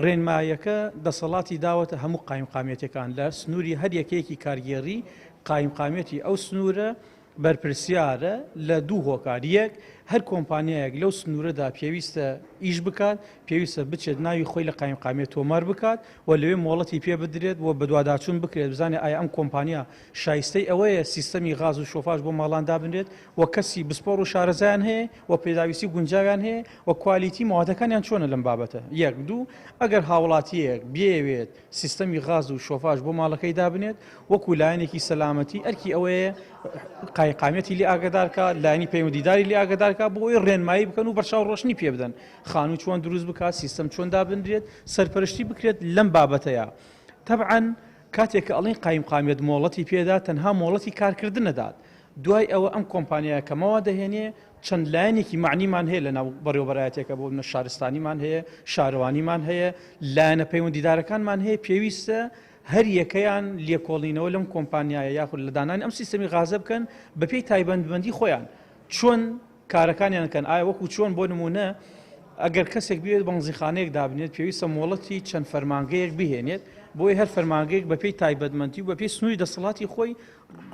ڕێنمایەکە دەسەڵاتی داوەتە هەموو قایمقامێتەکان لە سنووری هەر یەکەیەکی کارگێڕی قایمقامێتی ئەو سنوورە بەرپرسیارە لە دوو هۆکار. یەک هەر کۆمپانیایەک لەو سنوورەدا پێویستە ئیش بکات، پێویستە بچێت ناوی خۆی لە قایمقامێت تۆمار بکات و لەوێ مۆڵەتی پێ بدرێت و بە دوواداچوون بکرێت بزانێ ئایا ئەم کۆمپانیا شایستەی ئەوەیە سیستەمی غاز و شۆفاژ بۆ ماڵان دابنرێت و کەسی بسپۆڕ و شارەزایان هەیە و پێداویستی گونجاویان هەیە و کوالیتی ماوەتەکانیان چۆنە لەم بابەتە. یەک دوو ئەگەر هاوڵاتیەک بێوێت سیستەمی غاز و شۆفاژ بۆ ماڵەکەی دابنێت وەکو لایەنێکی سەلامەتی ئەرکی ئەوەیە قایمقامێتی لێ ئاگدارکە، لایەنی پەیوەندیداری لێ ئاگدارکە بۆ ئەوەی ڕێنمایی بکەن و بەرچاو ڕۆشنی پێ بدەن خانوو چۆن دروست بکات، سیستەم چۆن دابنرێت، سەرپەرشتی بکرێت لەم بابەتەیە. تەبعەن کاتێک کە ئەڵێن قایمقامێت مۆڵەتی پێدا تەنها مۆڵەتی کارکردن نەدات. دوای ئەوە ئەم کۆمپانیایە کەمەوە دەهێنێ چەند لایەنێکی معنیمان هەیە لە ناو بەڕێوەبەرایەتێکە بۆ منە شارستانیمان هەیە، شارەوانیمان هەیە، لایەنە پەیوەندیدارەکانمان هەیە، پێویستە هەر یەکەیان لێکۆڵینەوە لەم کۆمپانیایە یاخود لە دانانی ئەم سیستەمی غازە بکەن بەپێی تایبەتمەندی خۆیان چۆن کارەکانیان کەن. ئایا وەکو چۆن بۆ نمونە ئەگەر کەسێک بێت بەنزیخانەیەک دابنێت پێویستە مۆڵەتی چەند فەرمانگەیەک بهێنێت بۆی هەر فەرمانگەیەک بەپێی تایبەتمەندی و بەپێی سنووری دەسەڵاتی خۆی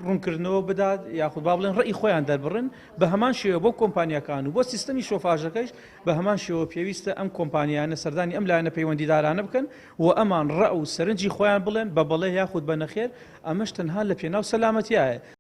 ڕوونکردنەوە بدات یاخود با بڵێن ڕێی خۆیان دەربڕن. بە هەمان شێوە بۆ کۆمپانیەکان و بۆ سیستەمی شۆفاژەکەیش بە هەمان شێوە پێویستە ئەم کۆمپانیانە سەردانی ئەم لایەنە پەیوەندیدارانە بکەن و ئەمان ڕە و سەرنجی خۆیان بڵێن بە بەڵێ یاخود بە نەخێر ئەمەش تەنها لە پێناو سەلامەتیایە.